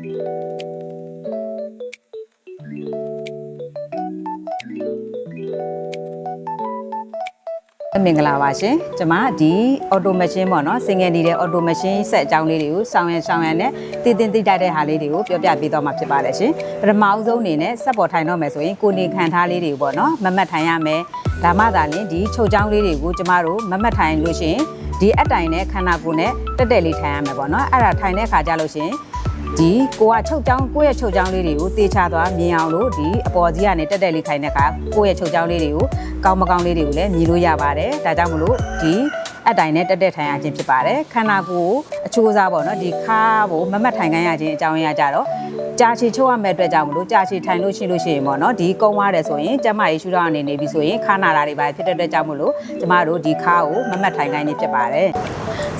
မင်္ဂလာပါရှင်ကျွန်မဒီအော်တိုမရှင်ပေါ့နော်စင်ငယ်နေတဲ့အော်တိုမရှင်ဆက်အကြောင်းလေးတွေကိုဆောင်ရန်နဲ့တည်တိတိုက်တဲ့ဟာလေးတွေကိုပြောပြပေးတော့မှာဖြစ်ပါတယ်ရှင်ပထမအဆုံးအနေနဲ့ဆက်ပေါ်ထိုင်တော့မယ်ဆိုရင်ကိုနေခံထားလေးတွေပေါ့နော်မမတ်ထိုင်ရမယ်ဒါမှသာလျှင်ဒီချုပ်ချောင်းလေးတွေကိုကျမတို့မမတ်ထိုင်လို့ရှိရင်ဒီအတိုင်နဲ့ခန္ဓာကိုယ်နဲ့တက်တက်လေးထိုင်ရမယ်ပေါ့နော်အဲ့ဒါထိုင်တဲ့ခါကျလို့ရှိရင်ဒီကိုကချုပ်ချောင်းကိုယ့်ရဲ့ချုပ်ချောင်းလေးတွေကိုတေချာသွားမြင်အောင်လို့ဒီအပေါ်ကြီးကနေတက်တက်လေးခိုင်တဲ့ခါကိုယ့်ရဲ့ချုပ်ချောင်းလေးတွေကိုကောင်းမကောင်းလေးတွေကိုလည်းမြင်လို့ရပါတယ်ဒါကြောင့်မလို့ဒီအတိုင်နဲ့တက်တက်ထိုင်ရခြင်းဖြစ်ပါတယ်ခန္ဓာကိုယ်အချိုးစားပေါ့နော်ဒီခါကိုမမတ်ထိုင်ခိုင်းရခြင်းအကြောင်းရင်းကြတော့ကြာရှည်ချုပ်ရမယ့်အတွက်ကြောင့်မလို့ကြာရှည်ထိုင်လို့ရှိရင်ပေါ့နော်ဒီကုန်းသွားတယ်ဆိုရင်ကျမရေးရှုထောင့်အနေနေပြီဆိုရင်ခါနာတာတွေပါဖြစ်တဲ့အတွက်ကြောင့်မလို့ကျမတို့ဒီခါကိုမမတ်ထိုင်ခိုင်းနေဖြစ်ပါတယ်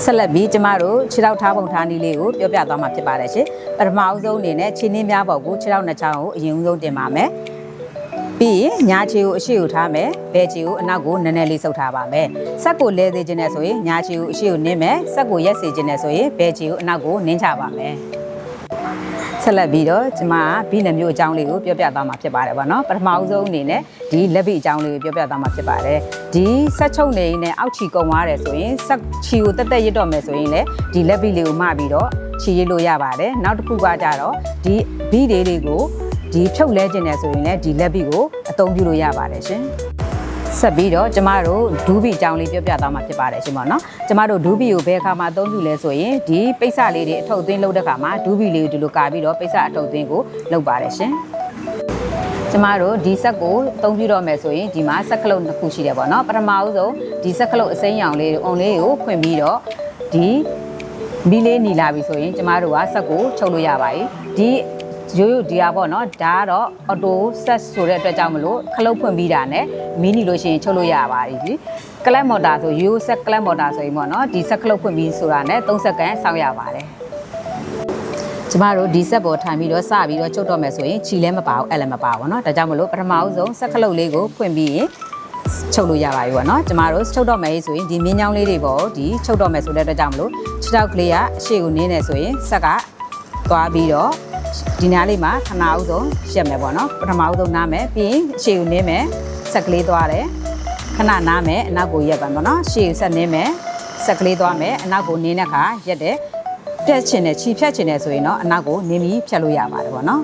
ဆက်လက်ပြီးကျမတို့ခြေထောက်ထားပုံထားနည်းလေးကိုပြောပြသွားမှာဖြစ်ပါတယ်ရှင်ပထမအဆုံးအနေနဲ့ခြေနှင်းများပေါ်ကိုခြေထောက်နှစ်ချောင်းကိုအရင်ဦးဆုံးတင်ပါမယ်ပြီးရင်ညာခြေကိုအရှိကိုထားမယ်ဘယ်ခြေကိုအနောက်ကိုနည်းနည်းလေးဆုပ်ထားပါမယ်ဆက်ကိုလဲစေခြင်းနဲ့ဆိုရင်ညာခြေကိုအရှိကိုနင်းမယ်ဆက်ကိုရက်စေခြင်းနဲ့ဆိုရင်ဘယ်ခြေကိုအနောက်ကိုနင်းချပါမယ်ဆက်လက်ပြီးတော့ကျမဘိနမျိုးအကြောင်းလေးကိုပြောပြသွားမှာဖြစ်ပါတယ်ဗောနော်ပထမအဆုံးအနေနဲ့ဒီလက်ပိအကြောင်းလေးကိုပြောပြသွားမှာဖြစ်ပါတယ်ဒီဆက်ချုပ်နေနဲ့အောက်ချီကုံသွားတယ်ဆိုရင်ဆက်ချီကိုတက်တက်ရစ်တော့မယ်ဆိုရင်လည်းဒီလက်ပိလေးကိုမှပြီးတော့ချီရစ်လို့ရပါတယ်နောက်တစ်ခုကကြတော့ဒီဘိတွေကိုဒီဖြုတ်လဲခြင်းနဲ့ဆိုရင်လည်းဒီလက်ပိကိုအသုံးပြုလို့ရပါတယ်ရှင်ဆက်ပြီးတော့ကျမတို့ဒူးဘီအကြောင်းလေးပြောပြသွားမှာဖြစ်ပါတယ်ရှင်ပေါ့နော်ကျမတို့ဒူးဘီကိုဘယ်အခါမှာအသုံးပြုလဲဆိုရင်ဒီပိတ်စလေးတွေအထုပ်သွင်းလုပ်တဲ့အခါမှာဒူးဘီလေးကိုဒီလိုကာပြီးတော့ပိတ်စအထုပ်သွင်းကိုလုပ်ပါတယ်ရှင်ကျမတို့ဒီဆက်ကိုအသုံးပြုတော့မယ်ဆိုရင်ဒီမှာဆက်ကလုတ်တစ်ခုရှိတယ်ပေါ့နော်ပထမဦးဆုံးဒီဆက်ကလုတ်အစိမ်းရောင်လေးအုံလေးကိုဖွင့်ပြီးတော့ဒီမီးလေးနီလာပြီဆိုရင်ကျမတို့ကဆက်ကိုချုပ်လို့ရပါပြီဒီရိုးရိုးဒီဟာပေါ့နော်ဒါကတော့အော်တိုဆက်ဆိုတဲ့အတွက်ကြောင့်မလို့ခလုတ်ဖွင့်ပြီးတာနဲ့မီးနီလို့ရှိရင်ချုပ်လို့ရပါပြီကလပ်မော်တာဆိုရိုးဆက်ကလပ်မော်တာဆိုရင်ပေါ့နော်ဒီဆက်ခလုတ်ဖွင့်ပြီးဆိုတာနဲ့3စက္ကန့်စောင့်ရပါတယ်ကျမတို့ဒီဆက်ပေါ်ထိုင်ပြီးတော့စပြီးတော့ချုပ်တော့မယ်ဆိုရင်ခြီလည်းမပါဘူးအဲ့လည်းမပါဘူးเนาะဒါကြောင့်မလို့ပထမအဆုံးဆက်ခလုတ်လေးကိုဖွင့်ပြီးရင်ချုပ်လို့ရပါပြီပေါ့နော်ကျမတို့ချုပ်တော့မယ်ဆိုရင်ဒီမြင်းချောင်းလေးတွေပေါ့ဒီချုပ်တော့မယ်ဆိုတဲ့အတွက်ကြောင့်မလို့ခြေထောက်ကလေးကအရှေ့ကိုနင်းနေဆိုရင်ဆက်ကသွားပြီးတော့ဒီနားလေးမှာခဏအောင်ဆုံးရှက်မယ်ပေါ့နော်ပထမအောင်ဆုံးနားမယ်ပြီးရင်ရှေ့ကိုနင်းမယ်ဆက်ကလေးသွားတယ်ခဏနားမယ်အနောက်ကိုရက်ပါပေါ့နော်ရှေ့ကိုဆက်နင်းမယ်ဆက်ကလေးသွားမယ်အနောက်ကိုနင်းတဲ့အခါရက်တယ်ပြက်ချင်တယ်ခြိဖြတ်ချင်တယ်ဆိုရင်တော့အနောက်ကိုနင်းပြီးဖြတ်လို့ရပါတယ်ပေါ့နော်